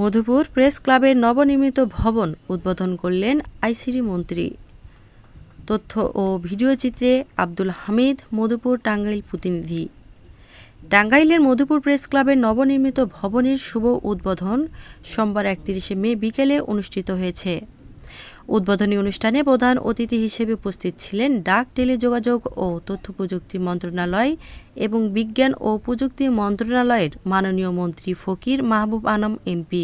Madhupur press ক্লাবের নবনির্মিত ভবন উদ্বোধন করলেন আইসিটি মন্ত্রী। তথ্য ও ভিডিওচিত্রে আব্দুল হামিদ, মধুপুর টাঙ্গাইল প্রতিনিধি। টাঙ্গাইলের মধুপুর প্রেস ক্লাবের নবনির্মিত ভবনের শুভ উদ্বোধন সোমবার ৩১ মে বিকেলে অনুষ্ঠিত হয়েছে। উদ্বোধনী অনুষ্ঠানে প্রধান অতিথি হিসেবে উপস্থিত ছিলেন ডাক, টেলিযোগাযোগ ও তথ্য প্রযুক্তি মন্ত্রণালয় এবং বিজ্ঞান ও প্রযুক্তি মন্ত্রণালয়ের মাননীয় মন্ত্রী ফকির মাহবুব আনাম এমপি।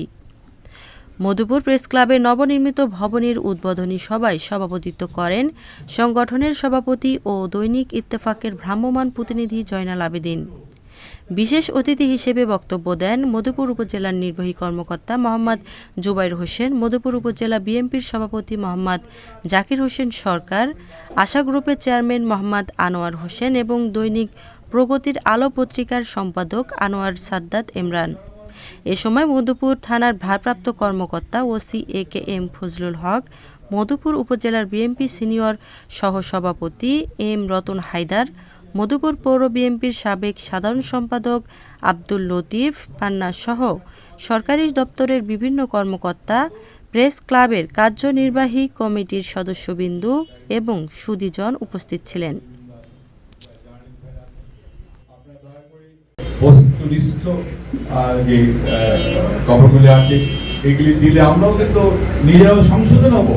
মধুপুর প্রেস ক্লাবের নবনির্মিত ভবনের উদ্বোধনী সভায় সভাপতিত্ব করেন সংগঠনের সভাপতি ও দৈনিক ইত্তেফাকের ভ্রাম্যমাণ প্রতিনিধি জয়নাল আবেদিন। বিশেষ অতিথি হিসেবে বক্তব্য দেন মধুপুর উপজেলার নির্বাহী কর্মকর্তা মোহাম্মদ জুবাইর হোসেন, মধুপুর উপজেলা বিএনপির সভাপতি মোহাম্মদ জাকির হোসেন সরকার, আশা গ্রুপের চেয়ারম্যান মোহাম্মদ আনোয়ার হোসেন এবং দৈনিক প্রগতির আলো পত্রিকার সম্পাদক আনোয়ার সাদ্দাত ইমরান। এ সময় মধুপুর থানার ভারপ্রাপ্ত কর্মকর্তা ওসি AKM ফজলুল হক, মধুপুর উপজেলার বিএনপি সিনিয়র সহসভাপতি এম রতন হায়দার, মধুপুর পৌর বিএনপির সাবেক সাধারণ সম্পাদক আব্দুল লতিফ পান্না সহ সরকারি দপ্তরের বিভিন্ন কর্মকর্তা, প্রেস ক্লাবের কার্যনির্বাহী কমিটির সদস্যবৃন্দ এবং সুধীজন উপস্থিত ছিলেন। বস্তুনিষ্ঠ যে খবরগুলি আছে এগুলি দিলে আমরাও কিন্তু নিজেরাও সংশোধন হব।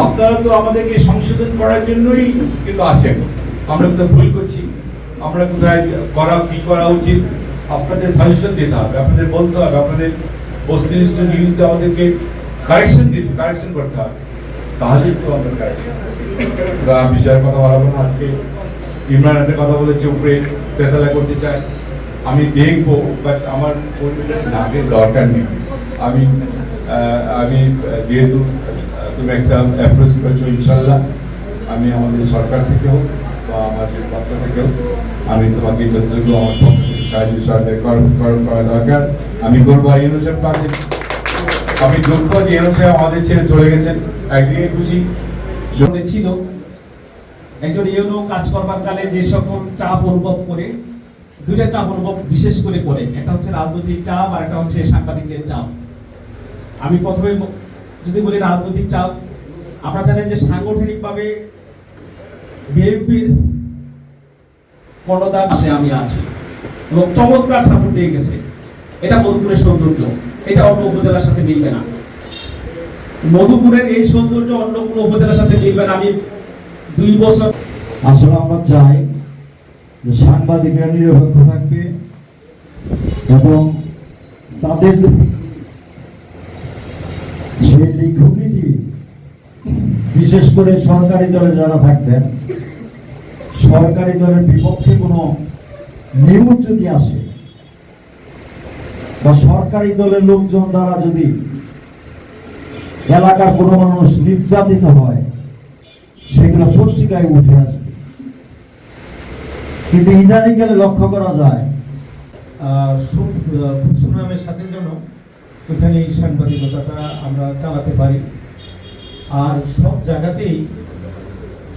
আপনারা তো আমাদেরকে সংশোধন করার জন্যই কিন্তু আছেন। আমরা কিন্তু ভুল করছি, আমরা কোথায় কি করা উচিত আপনাদের সাজেশন দিতে হবে, আপনাদের বলতে হবে, আপনাদের বস্তুনিষ্ঠ নিউজটা আমাদেরকে কারেকশন করতে হবে, তাহলেই তো আমরা কারেকশন। বিষয়ের কথা বলাবো না, আজকে ইমরান একটা কথা বলেছে উপরে তেতালা করতে চায়, আমি দেখবো, বাট আমার নামের দরকার নেই। আমি যেহেতু তুমি একটা অ্যাপ্রোচ করেছো, ইনশাল্লাহ আমি আমাদের সরকার থেকে হোক বা আমার যে পক্ষ থেকে হোক, আমি তোমাকে যতটুকু আমার পক্ষ থেকে সাহায্য করা দরকার আমি করবো। আর ইউনুসেফ কাছে আমি দুঃখ যে ইউনুসেফ আমাদের ছেড়ে চলে গেছেন, একদিকে খুশি ছিল। একজন ইউনো কাজ করবার কালে যে সকল চাপ অনুভব করে, দুইটা চাপ অনুভব বিশেষ করে করে, একটা হচ্ছে রাজনৈতিক চাপ আর একটা হচ্ছে সাংবাদিকদের চাপ। আমি প্রথমে যদি বলি রাজনৈতিক চাপ, আপনারা জানেন যে সাংগঠনিকভাবে বিএনপির কর্ণধার পাশে আমি আছি এবং চমৎকার সাপোর্ট দিয়ে গেছে। এটা মধুপুরের সৌন্দর্য, এটা অন্য উপজেলার সাথে মিলবে না। মধুপুরের এই সৌন্দর্য অন্য কোনো উপজেলার সাথে মিলবে না। আমি 2 বছর আসলে আমরা চাই যে সাংবাদিকরা নিরপেক্ষ থাকবে এবং তাদের সেই লিখক নীতি, বিশেষ করে সরকারি দলের যারা থাকবেন, সরকারি দলের বিপক্ষে কোনো নিউজ যদি আসে বা সরকারি দলের লোকজন দ্বারা যদি এলাকার কোনো মানুষ নির্যাতিত হয়, সেগুলো পত্রিকায় উঠে আসবে। কিন্তু ইদানিংকালে লক্ষ্য করা যায় সুনামের সাথে যেন এখানে এই সাংবাদিকতাটা আমরা চালাতে পারি। আর সব জায়গাতেই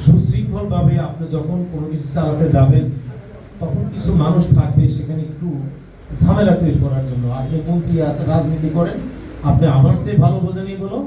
সুশৃঙ্খলভাবে আপনি যখন কোনো কিছু চালাতে যাবেন, তখন কিছু মানুষ থাকবে সেখানে একটু ঝামেলা তৈরি করার জন্য। আর এই মন্ত্রী আছে, রাজনীতি করেন, আপনি আমার চেয়ে ভালো বোঝেন এগুলো।